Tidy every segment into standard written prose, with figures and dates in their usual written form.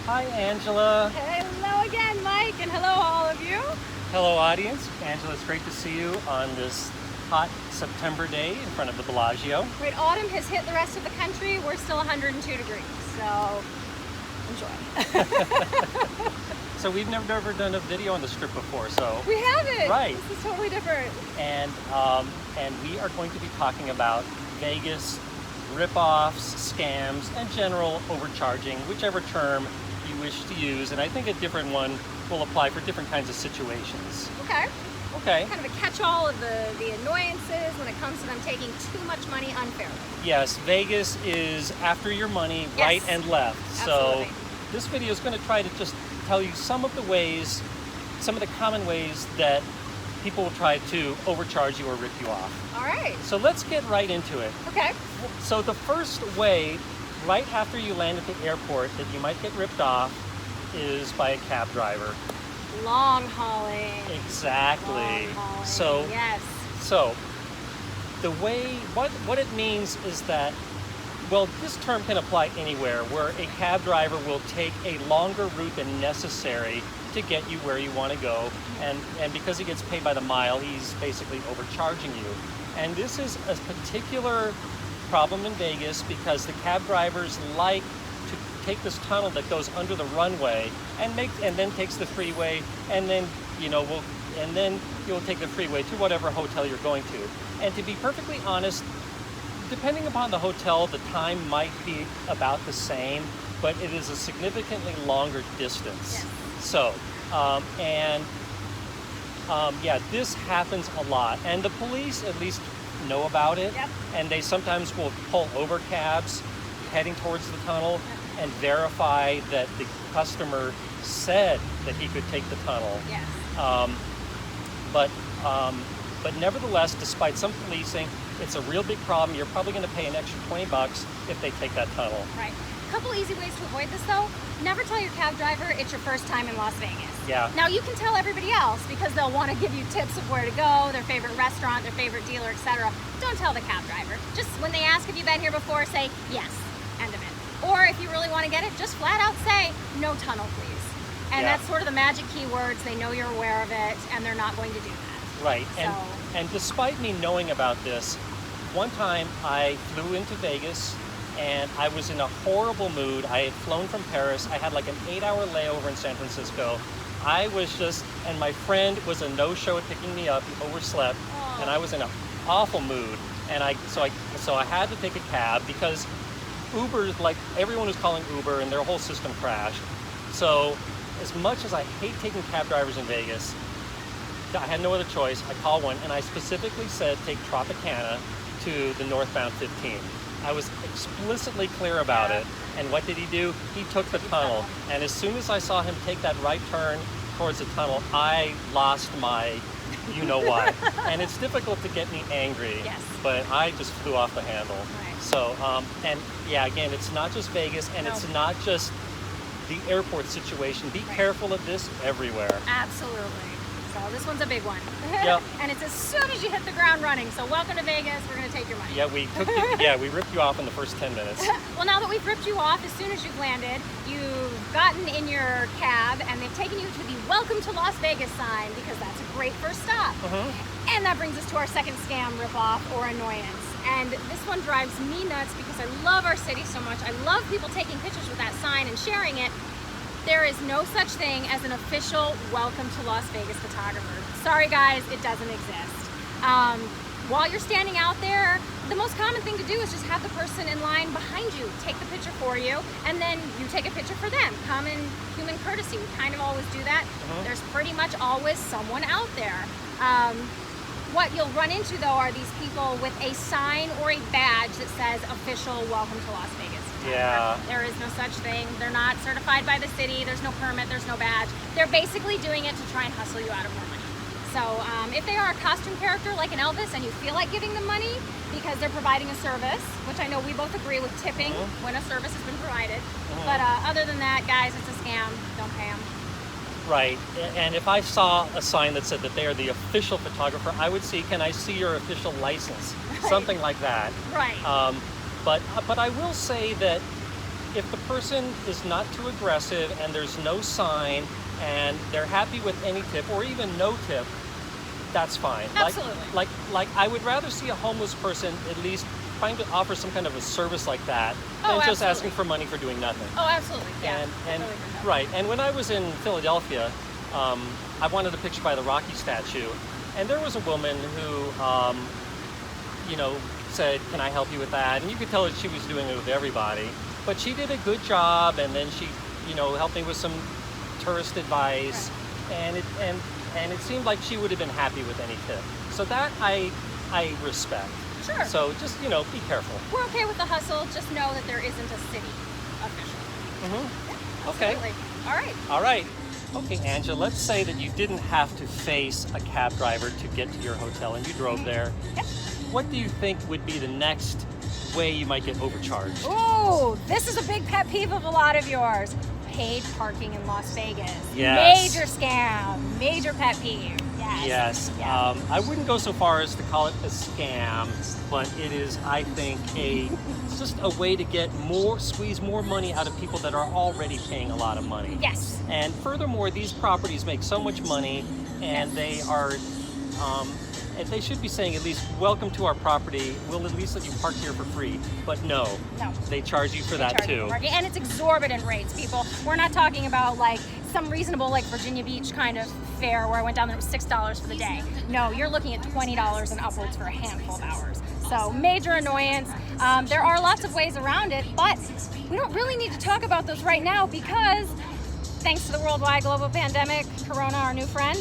Hi, Angela. Hello again, Mike, and hello all of you. Hello, audience. Angela, it's great to see you on this hot September day in front of the Bellagio. Right, autumn has hit the rest of the country. We're still 102 degrees, so enjoy. So we've never done a video on the Strip before, so We haven't. Right. This is totally different. and we are going to be talking about Vegas rip-offs, scams, and general overcharging, whichever term you wish to use. And I think a different one will apply for different kinds of situations. Okay. Okay. Kind of a catch-all of the annoyances when it comes to them taking too much money unfairly. Yes, Vegas is after your money, Yes. right and left. Absolutely. So this video is going to try to just tell you some of the ways, some of the common ways that people will try to overcharge you or rip you off. All right. So let's get right into it. Okay. So the first way, right after you land at the airport, that you might get ripped off is by a cab driver. Long hauling. Exactly. Long hauling. So Yes. So, the way, what it means is that, well, this term can apply anywhere where a cab driver will take a longer route than necessary to get you where you want to go, and because he gets paid by the mile, he's basically overcharging you. And this is a particular problem in Vegas because the cab drivers like to take this tunnel that goes under the runway and then takes the freeway, and then you'll take the freeway to whatever hotel you're going to. And to be perfectly honest, depending upon the hotel, the time might be about the same, but it is a significantly longer distance. Yes. So, yeah, this happens a lot, and the police at least know about it. Yep. And they sometimes will pull over cabs heading towards the tunnel and verify that the customer said that he could take the tunnel. Yes. But nevertheless, despite some policing, it's a real big problem. You're probably going to pay an extra $20 if they take that tunnel. Right. A couple easy ways to avoid this though. Never tell your cab driver it's your first time in Las Vegas. Yeah. Now you can tell everybody else because they'll want to give you tips of where to go, their favorite restaurant, their favorite dealer, etc. Don't tell the cab driver. Just when they ask if you've been here before, say yes. End of it. Or if you really want to get it, just flat out say no tunnel, please. And Yeah. that's sort of the magic keywords. They know you're aware of it, and they're not going to do that. Right. So- And despite me knowing about this, one time I flew into Vegas and I was in a horrible mood. I had flown from Paris. I had like an 8-hour layover in San Francisco. I was just, and my friend was a no-show at picking me up. He overslept, Oh. and I was in an awful mood. And so I had to take a cab because Uber, like everyone was calling Uber, and their whole system crashed. So as much as I hate taking cab drivers in Vegas, I had no other choice. I called one, and I specifically said take Tropicana to the northbound 15. I was explicitly clear about it. And what did he do? He took the tunnel. And as soon as I saw him take that right turn towards the tunnel, I lost my you-know-what. And it's difficult to get me angry, Yes. but I just flew off the handle. Right. So, and yeah, again, it's not just Vegas, and it's No. not just the airport situation. Be Right. careful of this everywhere. Absolutely. So this one's a big one. Yep. And it's as soon as you hit the ground running. So welcome to Vegas. We're going to take your money. Yeah, we ripped you off in the first 10 minutes. Well, now that we've ripped you off, as soon as you've landed, you've gotten in your cab and they've taken you to the Welcome to Las Vegas sign because that's a great first stop. And that brings us to our second scam, ripoff, or annoyance. And this one drives me nuts because I love our city so much. I love people taking pictures with that sign and sharing it. There is no such thing as an official Welcome to Las Vegas photographer. Sorry guys, it doesn't exist. While you're standing out there, the most common thing to do is just have the person in line behind you take the picture for you, and then you take a picture for them. Common human courtesy, we kind of always do that. There's pretty much always someone out there. What you'll run into though are these people with a sign or a badge that says official Welcome to Las Vegas. Yeah. There is no such thing. They're not certified by the city. There's no permit. There's no badge. They're basically doing it to try and hustle you out of more money. So if they are a costume character like an Elvis and you feel like giving them money because they're providing a service, which I know we both agree with tipping when a service has been provided. But other than that, guys, it's a scam. Don't pay them. Right, and if I saw a sign that said that they are the official photographer, I would see, can I see your official license? Right. Something like that. Right. But I will say that if the person is not too aggressive and there's no sign and they're happy with any tip or even no tip, that's fine. Absolutely. Like I would rather see a homeless person at least trying to offer some kind of a service like that Oh, than just absolutely. asking for money for doing nothing. Oh, absolutely. Yeah. And I totally agree with that. right. And when I was in Philadelphia, I wanted a picture by the Rocky statue, and there was a woman who, said, "Can I help you with that?" And you could tell that she was doing it with everybody, but she did a good job. And then she, helped me with some tourist advice, Right. and it seemed like she would have been happy with any tip. So that I respect. Sure. So just be careful. We're okay with the hustle. Just know that there isn't a city official. Mm-hmm. Okay. Absolutely. All right. All right. Okay, Angela, let's say that you didn't have to face a cab driver to get to your hotel and you drove there. Yep. What do you think would be the next way you might get overcharged? Ooh, this is a big pet peeve of a lot of yours. Paid parking in Las Vegas. Yes. Major scam. Major pet peeve. Yes. Yes. I wouldn't go so far as to call it a scam, but it is, I think, it's just a way to squeeze more money out of people that are already paying a lot of money. Yes. And furthermore, these properties make so much money, and they are, and they should be saying at least, "Welcome to our property. We'll at least let you park here for free." But no, they charge you for that Charge too. for parking. And it's exorbitant rates, people. We're not talking about like some reasonable like Virginia Beach kind of fare where I went down there, it was $6 for the day. No, you're looking at $20 and upwards for a handful of hours. So major annoyance. There are lots of ways around it, but we don't really need to talk about those right now because thanks to the worldwide global pandemic, Corona, our new friend,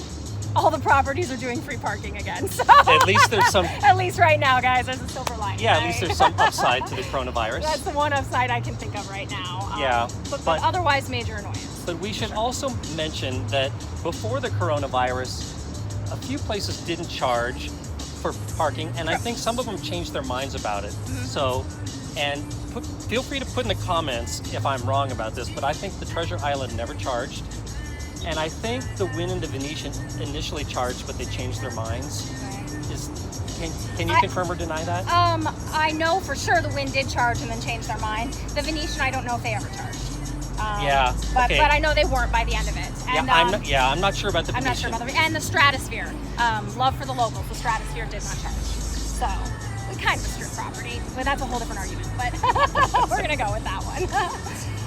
all the properties are doing free parking again. So At least there's some. at least right now, guys, there's a silver lining. Yeah, at right? least there's some upside to the coronavirus. That's the one upside I can think of right now. Yeah, But otherwise, major annoyance. But we should also mention that before the coronavirus, a few places didn't charge for parking, and I think some of them changed their minds about it. Mm-hmm. So, feel free to put in the comments if I'm wrong about this, but I think the Treasure Island never charged. And I think the Wynn and the Venetian initially charged, but they changed their minds. Can you confirm or deny that? I know for sure the Wynn did charge and then changed their mind. The Venetian, I don't know if they ever charged. But I know they weren't by the end of it. And, I'm not sure about the I'm not Venetian. sure about and the Stratosphere. Love for the locals. The Stratosphere did not charge. So we kind of a strip property, but that's a whole different argument. But we're gonna go with that one.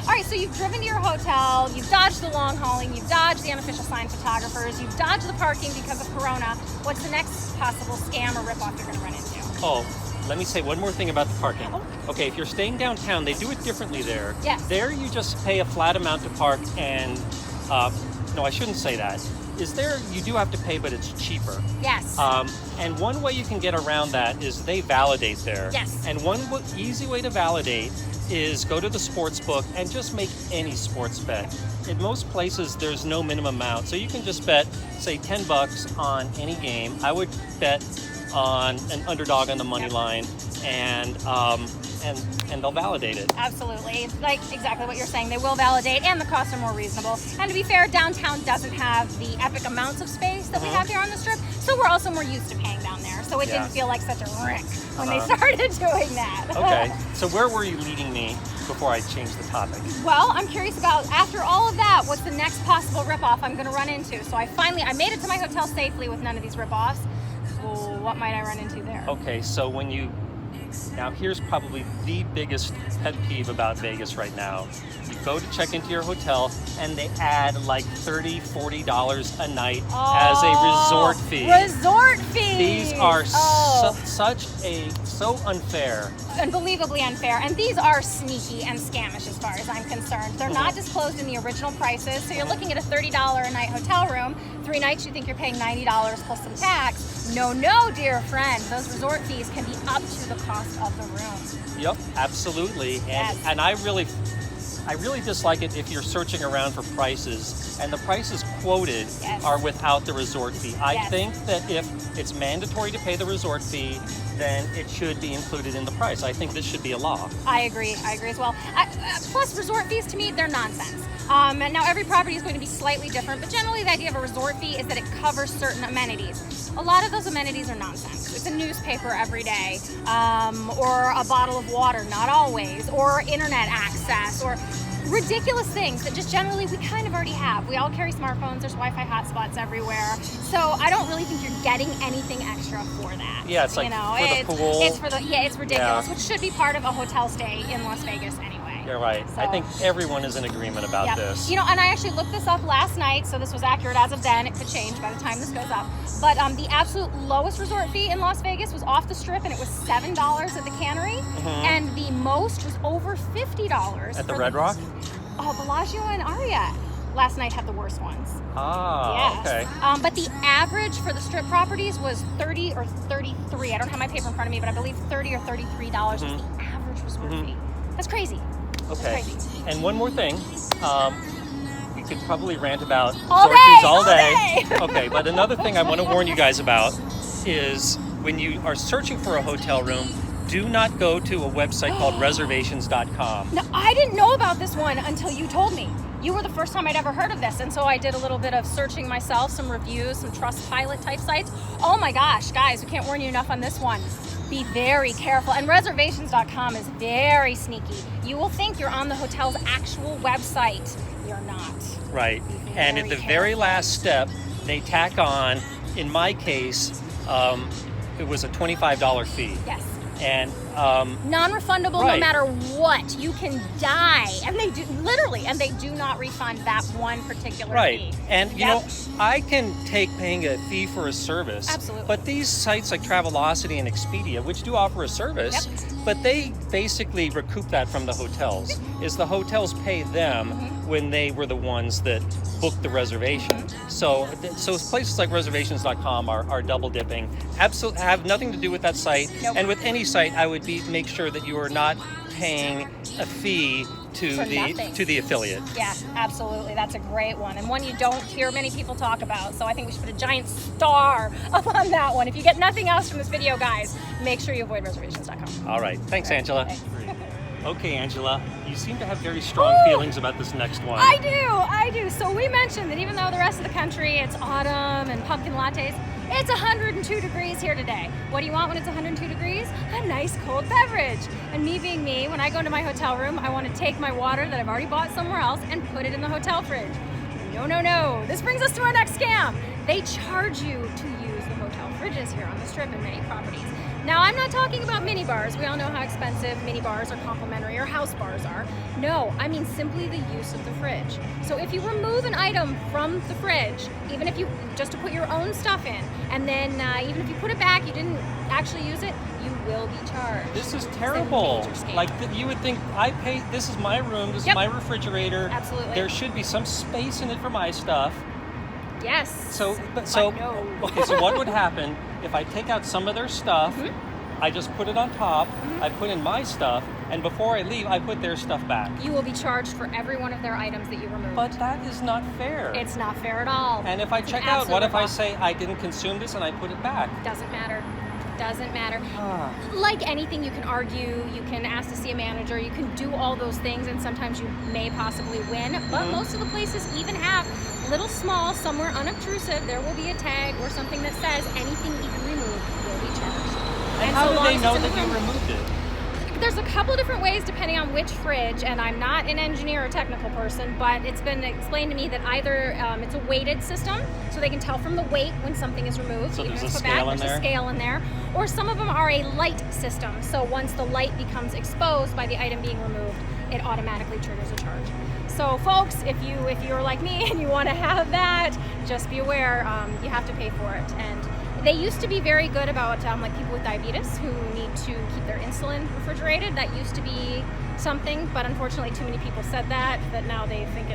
All right, so you've driven to your hotel, you've dodged the long hauling, you've dodged the unofficial sign photographers, you've dodged the parking because of Corona. What's the next possible scam or ripoff you're going to run into? Oh, let me say one more thing about the parking. Okay, if you're staying downtown, they do it differently there. Yes. There you just pay a flat amount to park and, no, I shouldn't say that. You do have to pay, but it's cheaper. Yes. And one way you can get around that is they validate there. Yes. And one easy way to validate is go to the sports book and just make any sports bet. In most places, there's no minimum amount, so you can just bet, say, $10 on any game. I would bet on an underdog on the money line, and they'll validate it. Absolutely. It's like exactly what you're saying. They will validate, and the costs are more reasonable. And to be fair, downtown doesn't have the epic amounts of space that we have here on the Strip, so we're also more used to paying down there. So it didn't feel like such a wreck when they started doing that. Okay, so where were you leading me before I changed the topic? Well, I'm curious about, after all of that, what's the next possible ripoff I'm going to run into? So I made it to my hotel safely with none of these ripoffs. Well, what might I run into there? Okay, so now here's probably the biggest pet peeve about Vegas right now. You go to check into your hotel and they add like $30, $40 a night as a resort fee. Resort fees! These are so unfair. Unbelievably unfair. And these are sneaky and scamish as far as I'm concerned. They're not disclosed in the original prices. So you're looking at a $30 a night hotel room. 3 nights you think you're paying $90 plus some tax. No, dear friend. Those resort fees can be up to the cost of the room. Yep, absolutely. And I really dislike it if you're searching around for prices and the prices quoted are without the resort fee. I think that if it's mandatory to pay the resort fee, then it should be included in the price. I think this should be a law. I agree as well. Plus, resort fees to me, they're nonsense. Now every property is going to be slightly different, but generally the idea of a resort fee is that it covers certain amenities. A lot of those amenities are nonsense. It's a newspaper every day, or a bottle of water, not always, or internet access, or ridiculous things that just generally we kind of already have. We all carry smartphones, there's Wi-Fi hotspots everywhere. So I don't really think you're getting anything extra for that. Yeah, it's like for the pool. It's ridiculous, which should be part of a hotel stay in Las Vegas anyway. You're right. So, I think everyone is in agreement about this. You know, and I actually looked this up last night, so this was accurate as of then. It could change by the time this goes up. But the absolute lowest resort fee in Las Vegas was off the strip, and it was $7 at the Cannery, and the most was over $50 at the Red Rock. Oh, Bellagio and Aria last night had the worst ones. Ah, yes. okay. But the average for the strip properties was 30 or 33. I don't have my paper in front of me, but I believe $30 or $33 was the average resort fee. That's crazy. Okay. That's crazy. And one more thing. We could probably rant about all resort fees all day. day. Okay, but another thing I want to warn you guys about is when you are searching for a hotel room, do not go to a website called reservations.com. Now, I didn't know about this one until you told me. You were the first time I'd ever heard of this, and so I did a little bit of searching myself, some reviews, some Trustpilot type sites. Oh my gosh, guys, we can't warn you enough on this one. Be very careful. And reservations.com is very sneaky. You will think you're on the hotel's actual website. You're not. Right. And at the very last step, they tack on, in my case, it was a $25 fee. Yes. And non-refundable no matter what. You can die, and they do literally, and they do not refund that one particular fee. And you know, I can take paying a fee for a service. Absolutely. But these sites like Travelocity and Expedia, which do offer a service, but they basically recoup that from the hotels. Is the hotels pay them when they were the ones that booked the reservation. So places like reservations.com are double dipping. Absolutely have nothing to do with that site. And with any site, I would make sure that you are not paying a fee to the affiliate. Yeah, absolutely. That's a great one, and one you don't hear many people talk about. So I think we should put a giant star up on that one. If you get nothing else from this video, guys, make sure you avoid reservations.com. All right. Thanks, Angela. Thanks. Okay, Angela, you seem to have very strong feelings about this next one. I do. So we mentioned that even though the rest of the country, it's autumn and pumpkin lattes, it's 102 degrees here today. What do you want when it's 102 degrees? A nice cold beverage. And me being me, when I go into my hotel room, I want to take my water that I've already bought somewhere else and put it in the hotel fridge. No. This brings us to our next scam. They charge you to use the hotel fridges here on the Strip in many properties. Now, I'm not talking about mini bars. We all know how expensive mini bars or complimentary or house bars are. No, I mean simply the use of the fridge. So if you remove an item from the fridge, even if you just to put your own stuff in, and then even if you put it back, you didn't actually use it, you will be charged. This is terrible. Like you would think, I pay. This is my room. This is my refrigerator. Absolutely. There should be some space in it for my stuff. Yes. So no. Okay, so what would happen if I take out some of their stuff? I just put it on top. I put in my stuff, and before I leave, I put their stuff back. You will be charged for every one of their items that you removed. But that is not fair. It's not fair at all. And if I check out, what if I say I didn't consume this and I put it back? Doesn't matter. Like anything, you can argue, you can ask to see a manager, you can do all those things, and sometimes you may possibly win. But most of the places even have little small, somewhere unobtrusive, there will be a tag or something that says anything you can remove will be charged. And how do they know that you removed it? There's a couple different ways depending on which fridge, and I'm not an engineer or technical person, but it's been explained to me that either it's a weighted system, so they can tell from the weight when something is removed. So there's a scale in there. Or some of them are a light system, so once the light becomes exposed by the item being removed, it automatically triggers a charge. So folks, if you're like me and you want to have that, just be aware you have to pay for it. And they used to be very good about like people with diabetes who need to keep their insulin refrigerated. That used to be something, but unfortunately too many people said that now they think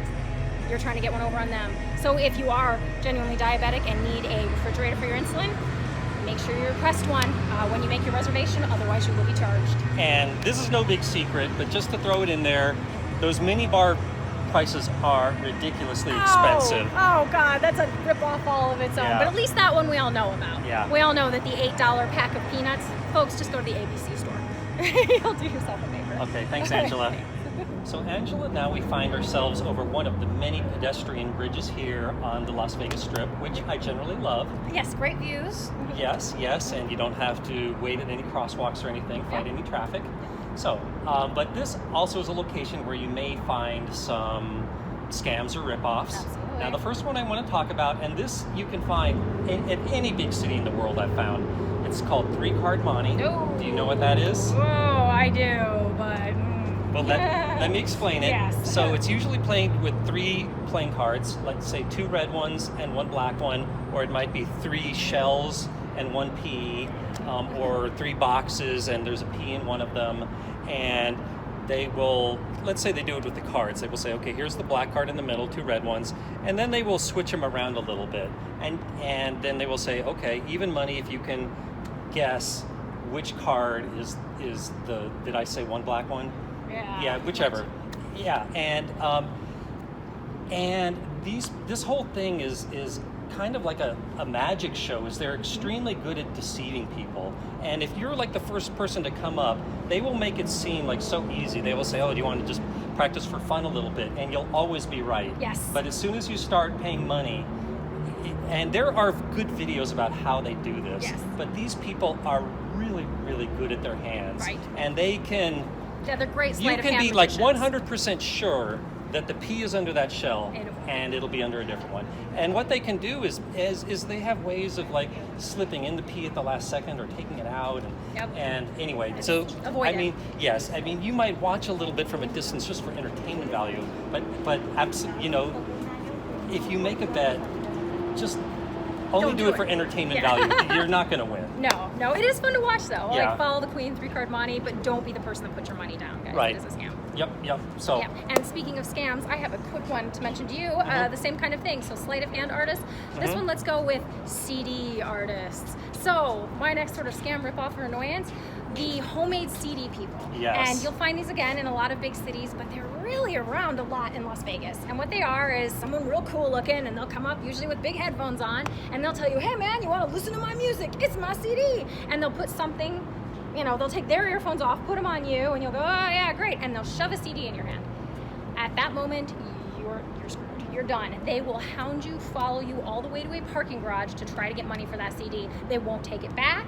you're trying to get one over on them. So if you are genuinely diabetic and need a refrigerator for your insulin, make sure you request one when you make your reservation, otherwise you will be charged. And this is no big secret, but just to throw it in there, those mini bar prices are ridiculously expensive. Oh God, that's a rip-off all of its own. Yeah. But at least that one we all know about. Yeah. We all know that the $8 pack of peanuts, folks, just go to the ABC store. You'll do yourself a favor. Okay, thanks, Angela. Thanks. So Angela, now we find ourselves over one of the many pedestrian bridges here on the Las Vegas Strip, which I generally love. Yes, great views. Yes, and you don't have to wait at any crosswalks or anything, fight any traffic. So, but this also is a location where you may find some scams or ripoffs. Absolutely. Now, the first one I want to talk about, and this you can find at any big city in the world I've found, it's called 3-card money. Oh. Do you know what that is? Oh, I do, but... Well, let me explain it. Yes. So it's usually played with 3 playing cards, let's say 2 red ones and 1 black one, or it might be 3 shells and 1 pea, or 3 boxes and there's a pea in one of them. And they will, let's say they do it with the cards. They will say, okay, here's the black card in the middle, 2 red ones, and then they will switch them around a little bit. And then they will say, okay, even money if you can guess which card is the, did I say 1 black one? Yeah, whichever. Yeah, and this whole thing is kind of like a magic show. Is they're extremely good at deceiving people. And if you're like the first person to come up, they will make it seem like so easy. They will say, "Oh, do you want to just practice for fun a little bit?" And you'll always be right. Yes. But as soon as you start paying money, and there are good videos about how they do this. Yes. But these people are really, really good at their hands. Right. And they can. Yeah, they're great You sleight of can hand be like magicians. 100% sure that the pea is under that shell, and it'll be under a different one. And what they can do is they have ways of like slipping in the pea at the last second or taking it out. And anyway, so avoid it. mean, yes, I mean you might watch a little bit from a distance just for entertainment value, but absolutely, if you make a bet, just only Don't do it for entertainment value. You're not going to win. No, it is fun to watch though. Yeah. Like follow the queen, 3-card money, but don't be the person that puts your money down, guys. Right. It is a scam. Yep. So. Yeah. And speaking of scams, I have a quick one to mention to you. The same kind of thing. So sleight of hand artists. This one, let's go with CD artists. So my next sort of scam ripoff or annoyance, the homemade CD people. Yes. And you'll find these again in a lot of big cities, but they're really around a lot in Las Vegas. And what they are is someone real cool looking, and they'll come up usually with big headphones on, and they'll tell you, hey man, you want to listen to my music? It's my CD. And they'll put something, they'll take their earphones off, put them on you, and you'll go, oh yeah, great. And they'll shove a CD in your hand. At that moment, you're screwed. You're done. They will hound you, follow you all the way to a parking garage to try to get money for that CD. They won't take it back.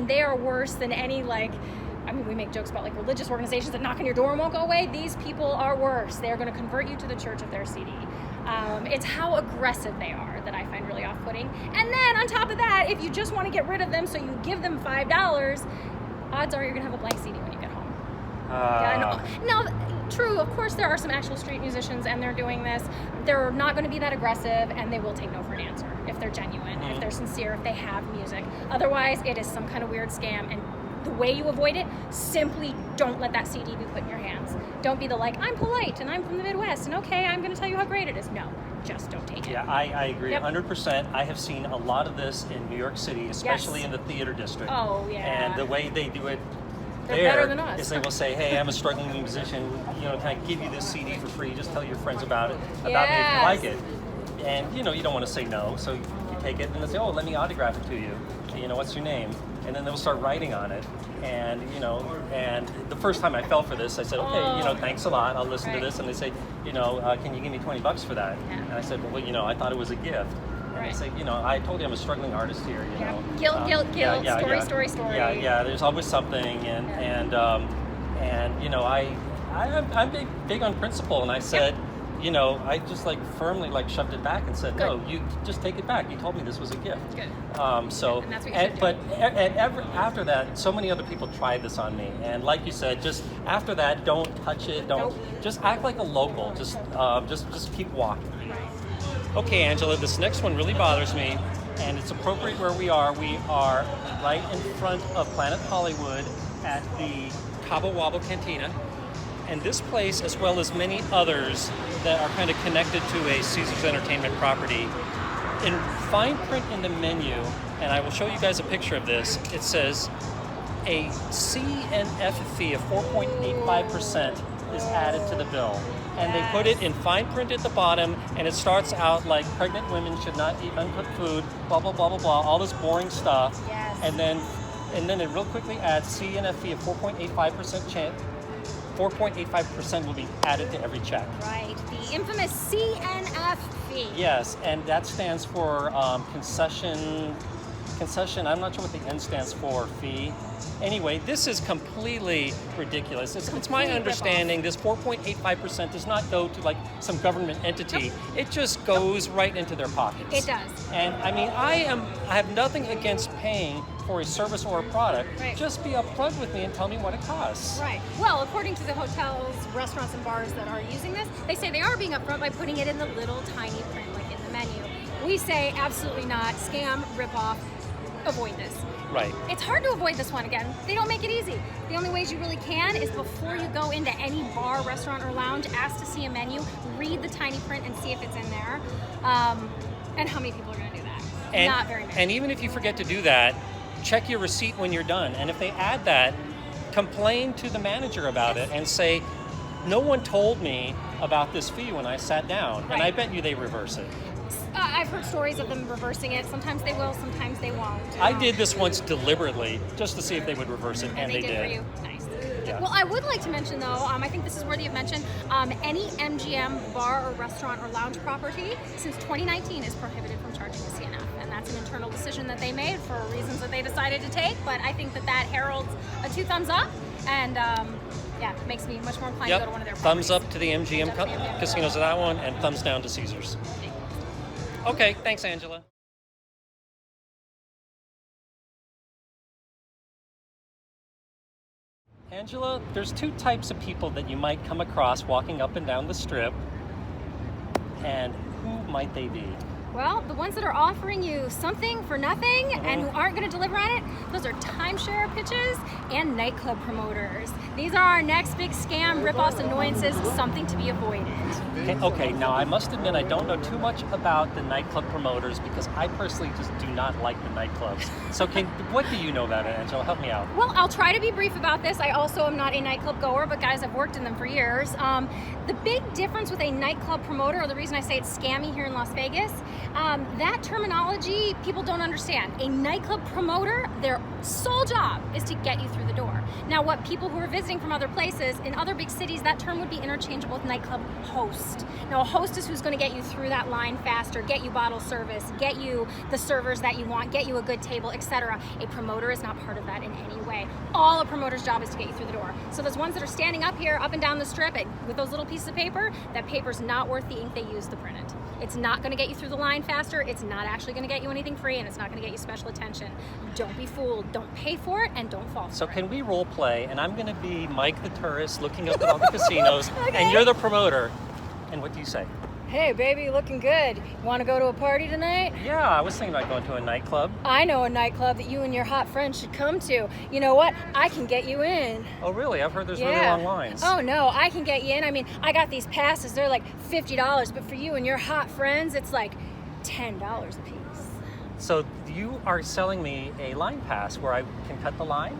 They are worse than any we make jokes about like religious organizations that knock on your door and won't go away. These people are worse. They're going to convert you to the church of their CD. It's how aggressive they are that I find really off-putting. And then on top of that, if you just want to get rid of them, so you give them $5, odds are you're going to have a blank CD when you get home. Now, true, of course there are some actual street musicians and they're doing this. They're not going to be that aggressive and they will take no for an answer if they're genuine, if they're sincere, if they have music. Otherwise, it is some kind of weird scam, and the way you avoid it, simply don't let that CD be put in your hands. Don't be I'm polite and I'm from the Midwest and okay, I'm going to tell you how great it is. No, just don't take it. Yeah, I agree 100%. I have seen a lot of this in New York City, especially in the theater district. Oh, yeah. And the way they do it They're better than us. is they will say, hey, I'm a struggling musician, can I give you this CD for free? Just tell your friends about me if you like it. And you don't want to say no, so you take it and they say, oh, let me autograph it to you. What's your name? And then they'll start writing on it. And and the first time I fell for this, I said, okay, thanks a lot, I'll listen to this. And they say, can you give me $20 for that? Yeah. And I said, well, I thought it was a gift. And they say, I told you I'm a struggling artist here. Guilt. Story. Yeah. There's always something, I'm big on principle, and I said, I just firmly shoved it back and said, Good. no, you just take it back. You told me this was a gift. Good. And that's what you should do. But after that, so many other people tried this on me, and like you said, just after that, don't touch it. Just act like a local. Just keep walking. Okay, Angela, this next one really bothers me, and it's appropriate where we are. We are right in front of Planet Hollywood at the Cabo Wabo Cantina. And this place, as well as many others that are kind of connected to a Caesars Entertainment property, in fine print in the menu, and I will show you guys a picture of this, it says a CNF fee of 4.85% is added to the bill. And they put it in fine print at the bottom, and it starts out like pregnant women should not eat uncooked food, blah, blah, blah, blah, blah, all this boring stuff. Yes. And then it real quickly adds CNF fee of 4.85% 4.85% will be added to every check. Right, the infamous CNF Fee. Yes, and that stands for concession, I'm not sure what the N stands for, fee. Anyway, this is completely ridiculous. It's my understanding this 4.85% does not go to like some government entity. Nope. It just goes right into their pockets. It does. And I mean, I have nothing against paying for a service or a product. Right. Just be upfront with me and tell me what it costs. Right. Well, according to the hotels, restaurants, and bars that are using this, they say they are being upfront by putting it in the little tiny print, like in the menu. We say absolutely not. Scam, ripoff, avoid this. Right. It's hard to avoid this one again. They don't make it easy. The only ways you really can is before you go into any bar, restaurant, or lounge, ask to see a menu, read the tiny print and see if it's in there. And how many people are going to do that? Not very many. And even if you forget to do that, check your receipt when you're done. And if they add that, complain to the manager about it and say, no one told me about this fee when I sat down. Right. And I bet you they reverse it. I've heard stories of them reversing it. Sometimes they will, sometimes they won't. I did this once deliberately just to see if they would reverse it, and they did. For you. Nice. Yeah. Well, I would like to mention though, I think this is worthy of mention, any MGM bar or restaurant or lounge property since 2019 is prohibited from charging a CNF. And that's an internal decision that they made for reasons that they decided to take. But I think that heralds a 2 thumbs up, and yeah, it makes me much more inclined to go to one of their Thumbs properties. up to the MGM casinos of that one, and thumbs down to Caesars. Okay, thanks, Angela. Angela, there's 2 types of people that you might come across walking up and down the strip, and who might they be? Well, the ones that are offering you something for nothing and who aren't going to deliver on it, those are timeshare pitches and nightclub promoters. These are our next big scam, rip-offs, annoyances, something to be avoided. Okay, now I must admit I don't know too much about the nightclub promoters because I personally just do not like the nightclubs. So what do you know about it, Angela? Help me out. Well, I'll try to be brief about this. I also am not a nightclub goer, but guys, I've worked in them for years. The big difference with a nightclub promoter, or the reason I say it's scammy here in Las Vegas, that terminology people don't understand. A nightclub promoter, their sole job is to get you through the door. Now, what people who are visiting from other places, in other big cities, that term would be interchangeable with nightclub host. Now, a host is who's going to get you through that line faster, get you bottle service, get you the servers that you want, get you a good table, etc. A promoter is not part of that in any way. All a promoter's job is to get you through the door. So those ones that are standing up here, up and down the strip with those little pieces of paper, that paper's not worth the ink they use to print it. It's not going to get you through the line faster. It's not actually going to get you anything free, and it's not going to get you special attention. Don't be fooled. Don't pay for it, and don't fall for it. So can we role play? And I'm going to be Mike the tourist looking up at all the casinos, and you're the promoter. And what do you say? Hey, baby, looking good. Want to go to a party tonight? Yeah, I was thinking about going to a nightclub. I know a nightclub that you and your hot friends should come to. You know what? I can get you in. Oh, really? I've heard there's really long lines. Oh, no, I can get you in. I mean, I got these passes. They're like $50, but for you and your hot friends, it's like $10 a piece. So you are selling me a line pass where I can cut the line?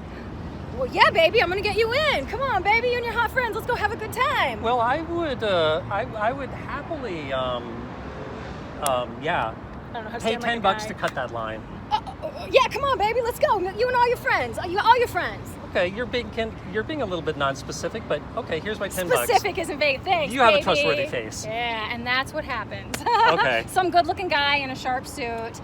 Well, yeah, baby, I'm gonna get you in. Come on, baby, you and your hot friends. Let's go have a good time. Well, I would happily, yeah, I don't know how to pay stand like a $10 guy. to cut that line. Yeah, come on, baby, let's go. You and all your friends. All your friends. Okay, you're being a little bit non-specific, but okay, here's my $10. Specific isn't vague. Thanks, You have baby. a trustworthy face. Yeah, and that's what happens. Okay. Some good-looking guy in a sharp suit.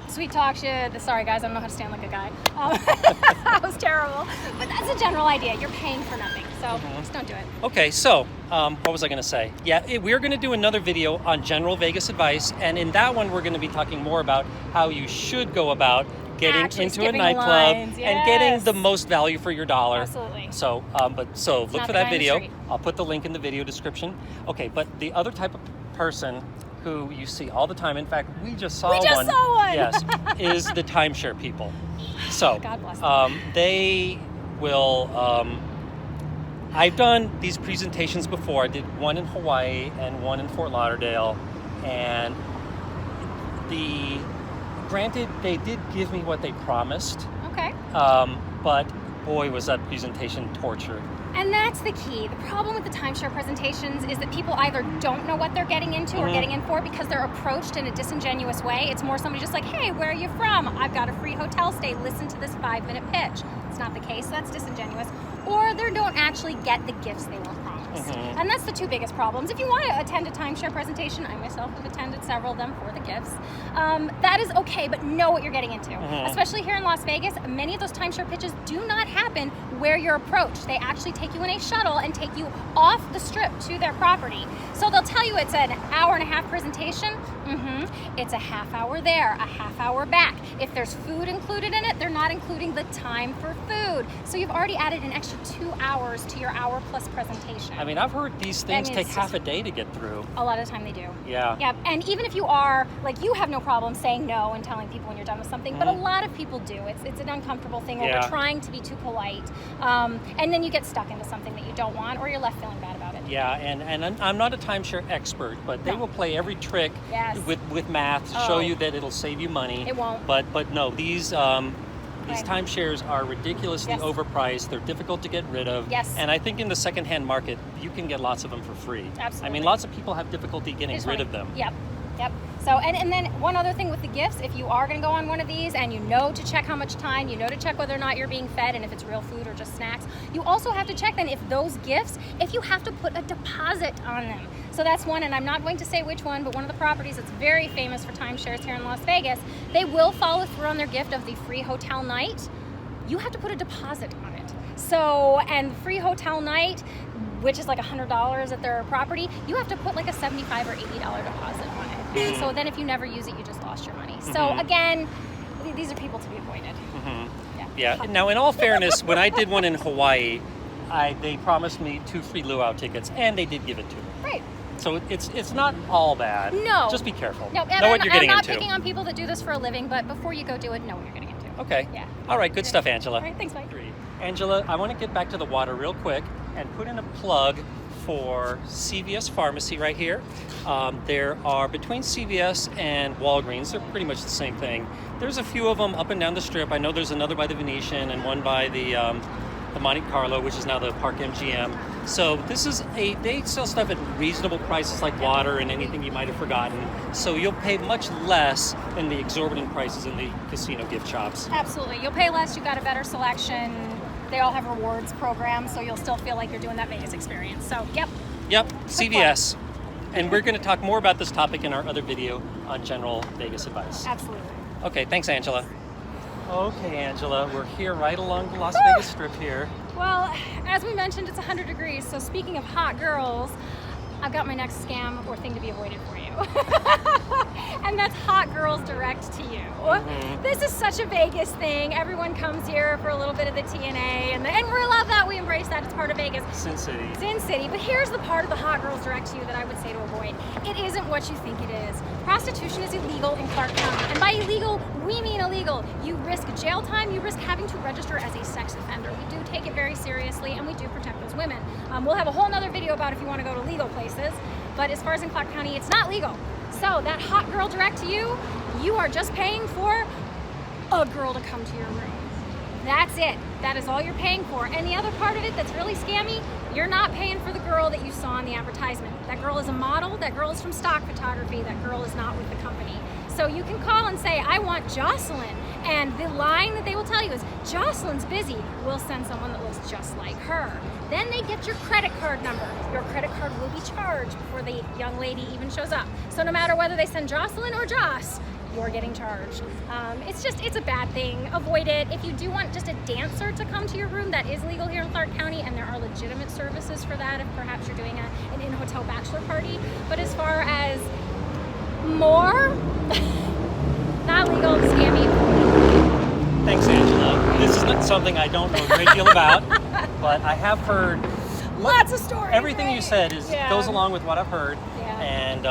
Sweet talk shit. Sorry, guys, I don't know how to stand like a guy. That was terrible. But that's a general idea. You're paying for nothing, so just don't do it. Okay, so what was I going to say? Yeah, we're going to do another video on general Vegas advice, and in that one, we're going to be talking more about how you should go about getting Actually into a skipping nightclub lines, and getting yes. the most value for your dollar. Absolutely. So, look not for the that guy in the video. street. I'll put the link in the video description. Okay, but the other type of person who you see all the time, in fact, we just saw one. Yes, is the timeshare people. So, God bless them. they will. I've done these presentations before. I did one in Hawaii and one in Fort Lauderdale, and granted, they did give me what they promised. Okay. But boy, was that presentation torture. And that's the key. The problem with the timeshare presentations is that people either don't know what they're getting into or getting in for because they're approached in a disingenuous way. It's more somebody just like, hey, where are you from? I've got a free hotel stay. Listen to this 5-minute pitch. It's not the case. That's disingenuous. or they don't actually get the gifts they were promised. And that's the two biggest problems. If you want to attend a timeshare presentation, I myself have attended several of them for the gifts, that is okay, but know what you're getting into. Especially here in Las Vegas, many of those timeshare pitches do not happen where you're approached. They actually take you in a shuttle and take you off the strip to their property. So they'll tell you it's an hour and a half presentation. It's a half hour there, a half hour back. If there's food included in it, they're not including the time for food. So you've already added an extra 2 hours to your hour plus presentation. I mean, I've heard these things take half a day to get through. A lot of the time they do. Yeah. Yeah, and even if you are, like, you have no problem saying no and telling people when you're done with something, but a lot of people do. It's an uncomfortable thing where we're trying to be too polite, and then you get stuck into something that you don't want, or you're left feeling bad about it. Yeah, and I'm not a timeshare expert, but they will play every trick with math to show you that it'll save you money. It won't. But no, these timeshares are ridiculously overpriced. They're difficult to get rid of. Yes. And I think in the secondhand market, you can get lots of them for free. Absolutely. I mean, lots of people have difficulty getting rid of them. Yep. So, and then one other thing with the gifts, if you are going to go on one of these and you know to check how much time, you know to check whether or not you're being fed and if it's real food or just snacks, you also have to check then if those gifts, if you have to put a deposit on them. So that's one, and I'm not going to say which one, but one of the properties that's very famous for timeshares here in Las Vegas, they will follow through on their gift of the free hotel night. You have to put a deposit on it. So, and free hotel night, which is like $100 at their property, you have to put like a $75 or $80 deposit on it. And so then if you never use it, you just lost your money. So again, these are people to be avoided. Yeah. Now, in all fairness, when I did one in Hawaii, they promised me 2 free luau tickets, and they did give it to me. Right. So it's not all bad. No. Just be careful. No, know what you're getting I'm not into. picking on people that do this for a living, but before you go do it, know what you're getting into. Okay. Yeah. All right. Good stuff, Angela. All right. Thanks, Mike. Angela, I want to get back to the water real quick and put in a plug for CVS Pharmacy right here. There are, between CVS and Walgreens, they're pretty much the same thing. There's a few of them up and down the strip. I know there's another by the Venetian and one by the Monte Carlo, which is now the Park MGM. So they sell stuff at reasonable prices like water and anything you might have forgotten. So you'll pay much less than the exorbitant prices in the casino gift shops. Absolutely. You'll pay less, you've got a better selection. They all have rewards programs, so you'll still feel like you're doing that Vegas experience. So, yep. CVS. And we're going to talk more about this topic in our other video on general Vegas advice. Absolutely. Okay, thanks, Angela. Okay, Angela, we're here right along the Las Vegas Strip here. Well, as we mentioned, it's 100 degrees, so speaking of hot girls, I've got my next scam or thing to be avoided for you. And that's hot girls direct to you. This is such a Vegas thing. Everyone comes here for a little bit of the TNA, and we love that. We embrace that. It's part of Vegas. Sin City. Sin City. But here's the part of the hot girls direct to you that I would say to avoid. It isn't what you think it is. Prostitution is illegal in Clark County. And by illegal, we mean illegal. You risk jail time. You risk having to register as a sex offender. We do take it very seriously, and we do protect those women. We'll have a whole nother video about if you want to go to legal places. But as far as in Clark County, it's not legal. So that hot girl direct to you, you are just paying for a girl to come to your room. That's it. That is all you're paying for. And the other part of it that's really scammy, you're not paying for the girl that you saw in the advertisement. That girl is a model. That girl is from stock photography. That girl is not with the company. So you can call and say, I want Jocelyn. And the line that they will tell you is, Jocelyn's busy. We'll send someone that looks just like her. Then they get your credit card number. Your credit card will be charged before the young lady even shows up. So no matter whether they send Jocelyn or Joss, you're getting charged. It's a bad thing. Avoid it. If you do want just a dancer to come to your room, that is legal here in Clark County, and there are legitimate services for that if perhaps you're doing an in-hotel bachelor party. But as far as more, not legal, scammy. Thanks, Angela. This is not something I don't know a great deal about, but I have heard lots of stories. Everything right? you said goes along with what I've heard, and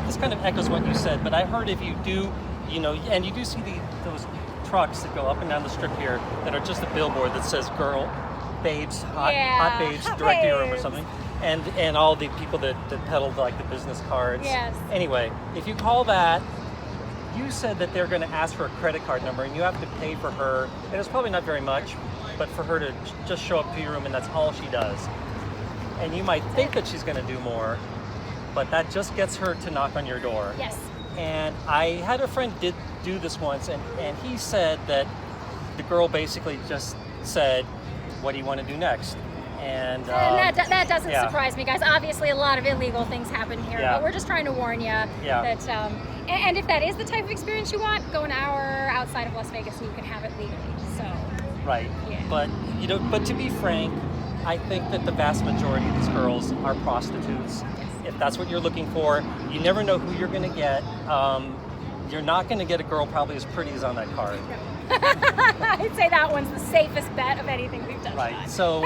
this kind of echoes what you said. But I heard if you do, and you do see those trucks that go up and down the strip here that are just a billboard that says "girl, babes, hot babes, direct to your room" or something, and all the people that peddle like the business cards. Yes. Anyway, if you call that. You said that they're going to ask for a credit card number and you have to pay for her, and it's probably not very much, but for her to just show up to your room and that's all she does. And you might think that she's going to do more, but that just gets her to knock on your door. Yes. And I had a friend did do this once, and he said that the girl basically just said, what do you want to do next? And that doesn't yeah. surprise me, guys. Obviously, a lot of illegal things happen here, Yeah. but we're just trying to warn you that. And if that is the type of experience you want, go an hour outside of Las Vegas and you can have it legally. So. Right. Yeah. But but to be frank, I think that the vast majority of these girls are prostitutes. If that's what you're looking for, you never know who you're going to get. You're not going to get a girl probably as pretty as on that card. No. I'd say that one's the safest bet of anything we've done. Right. So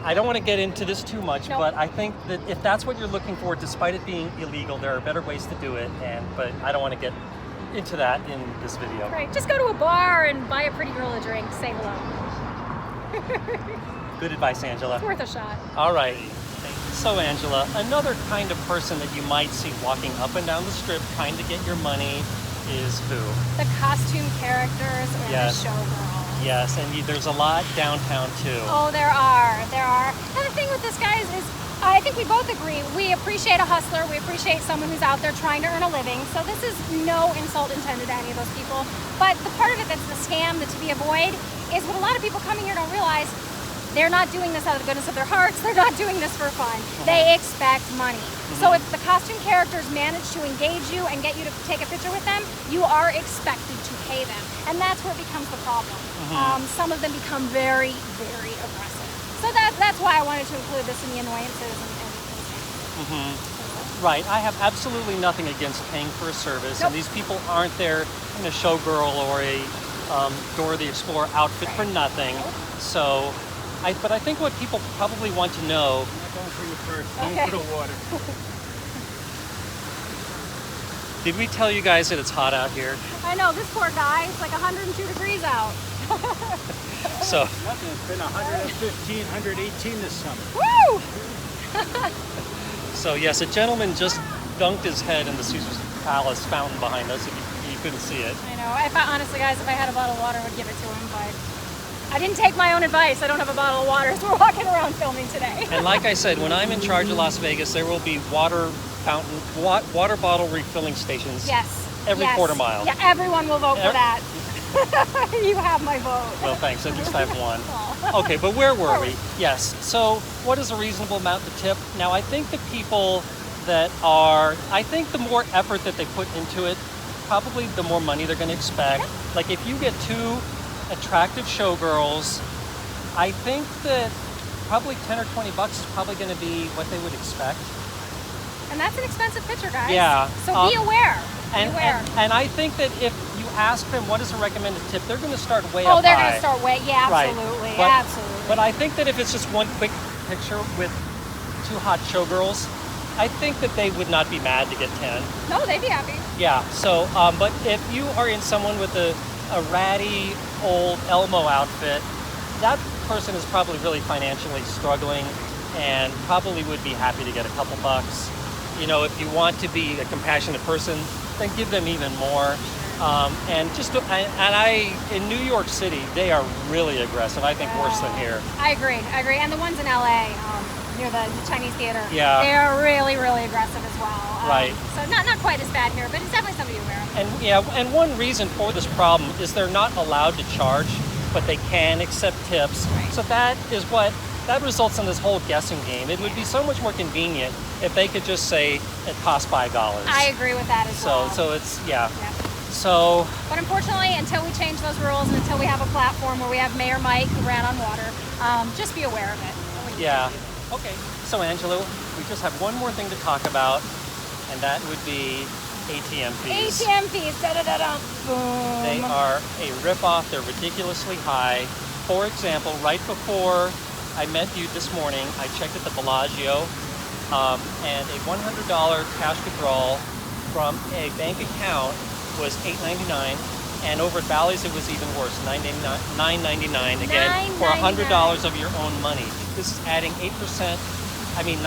I don't want to get into this too much, Nope. but I think that if that's what you're looking for, despite it being illegal, there are better ways to do it. But I don't want to get into that in this video. Right. Just go to a bar and buy a pretty girl a drink. Say hello. Good advice, Angela. It's worth a shot. All right. So, Angela, another kind of person that you might see walking up and down the strip trying to get your money is who? The costume characters or Yes. the showgirls. Yes, and there's a lot downtown too. Oh, there are. And the thing with this, guys, is I think we both agree. We appreciate a hustler. We appreciate someone who's out there trying to earn a living. So this is no insult intended to any of those people. But the part of it that's the scam that's to be avoided is what a lot of people coming here don't realize. They're not doing this out of the goodness of their hearts. They're not doing this for fun. They expect money. So if the costume characters manage to engage you and get you to take a picture with them, you are expected to pay them. And that's where it becomes the problem. Some of them become very, very aggressive. So that's why I wanted to include this in the annoyances and Right. I have absolutely nothing against paying for a service. Nope. And these people aren't there in a showgirl or a Dora the Explorer outfit for nothing. So, but I think what people probably want to know. I'm going for you first. Going Okay. for the water. Did we tell you guys that it's hot out here? I know, this poor guy, it's like 102 degrees out. So, Nothing. It's been 115, 118 this summer. Woo! so yes, a gentleman just dunked his head in the Caesar's Palace fountain behind us. If you couldn't see it. I know. Honestly, guys, if I had a bottle of water, I would give it to him, but I didn't take my own advice. I don't have a bottle of water, so we're walking around filming today. And like I said, when I'm in charge of Las Vegas, there will be water bottle refilling stations. Yes. Every quarter mile. Yeah, everyone will vote for that. You have my vote. Well, thanks. At least I have one. Aw. Okay, but where were we? Yes. So, what is a reasonable amount to tip? Now, I think the people I think the more effort that they put into it, probably the more money they're going to expect. Like, if you get two attractive showgirls, I think that probably 10 or 20 bucks is probably going to be what they would expect. And that's an expensive picture, guys. Yeah. So be aware. And I think that if you ask them what is a recommended tip, they're going to start way up high. Oh, they're going to start way. Yeah, Right. absolutely. But- Absolutely. But I think that if it's just one quick picture with two hot showgirls, I think that they would not be mad to get 10. No, they'd be happy. Yeah, so, but if you are in someone with a ratty old Elmo outfit, that person is probably really financially struggling and probably would be happy to get a couple bucks. You know, if you want to be a compassionate person, then give them even more. In New York City, they are really aggressive. I think worse than here. I agree. And the ones in LA, near the Chinese theater, Yeah. they are really, really aggressive as well. Right. So not quite as bad here, but it's definitely something to be aware of. And one reason for this problem is they're not allowed to charge, but they can accept tips. Right. So that results in this whole guessing game. It would be so much more convenient if they could just say it costs $5. I agree with that as well. So it's Yeah. So But unfortunately, until we change those rules and until we have a platform where we have Mayor Mike who ran on water, just be aware of it. yeah. Okay. So Angela, we just have one more thing to talk about, and that would be ATM fees. ATM fees. Da-da-da-da. Boom. They are a ripoff. They're ridiculously high. For example, right before I met you this morning, I checked at the Bellagio, and a $100 cash withdrawal from a bank account was $8.99, and over at Bally's it was even worse, $9.99 again for $100 of your own money. This is adding 9% or 10%. I mean,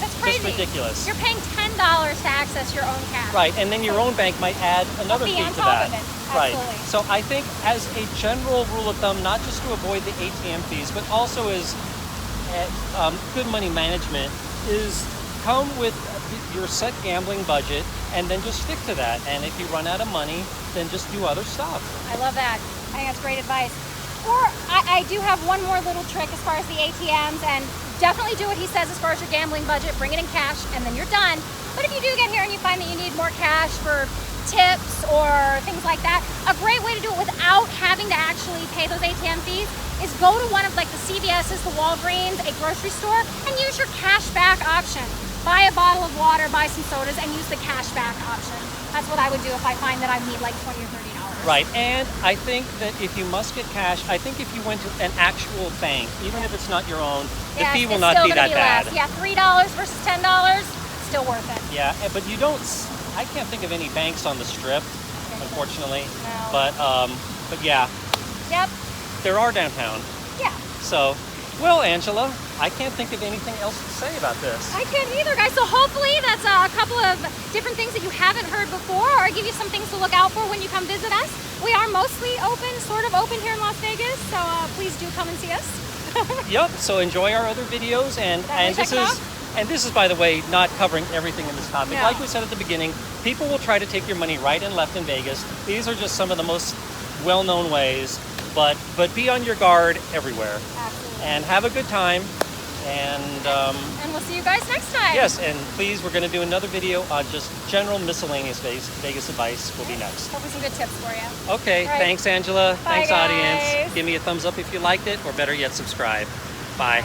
that's crazy. Just ridiculous. You're paying $10 to access your own cash. Right, and then your own bank might add another fee fee on to top that. of it. Right. Absolutely. So I think as a general rule of thumb, not just to avoid the ATM fees, but also as good money management, is come with your set gambling budget and then just stick to that. And if you run out of money, then just do other stuff. I love that. I think that's great advice. Or I do have one more little trick as far as the ATMs, and definitely do what he says as far as your gambling budget. Bring it in cash, and then you're done. But if you do get here and you find that you need more cash for tips or things like that, a great way to do it without having to actually pay those ATM fees is go to one of like the CVS's, the Walgreens, a grocery store, and use your cash back option. Buy a bottle of water, buy some sodas, and use the cash back option. That's what I would do if I find that I need like $20 or $30. Right, and I think that if you must get cash, I think if you went to an actual bank, even if it's not your own, the fee will not be that bad. Less. Yeah, $3 versus $10, still worth it. Yeah, but you don't. I can't think of any banks on the Strip, unfortunately. No. But yeah. Yep. There are downtown. Yeah. So, well, Angela, I can't think of anything else to say about this. I can't either, guys. So hopefully that's a couple of different things that you haven't heard before, or give you some things to look out for when you come visit us. We are mostly open, sort of open here in Las Vegas, so please do come and see us. Yep. So enjoy our other videos, and this is, by the way, not covering everything in this topic. No. Like we said at the beginning, people will try to take your money right and left in Vegas. These are just some of the most well-known ways, but be on your guard everywhere. Absolutely. And have a good time. And we'll see you guys next time. yes, and please, we're going to do another video on just general miscellaneous Vegas advice. Will be next. Hopefully some good tips for you. Okay, All right. Thanks, Angela. Bye, Thanks, audience. guys. Give me a thumbs up if you liked it, or better yet, subscribe. Bye.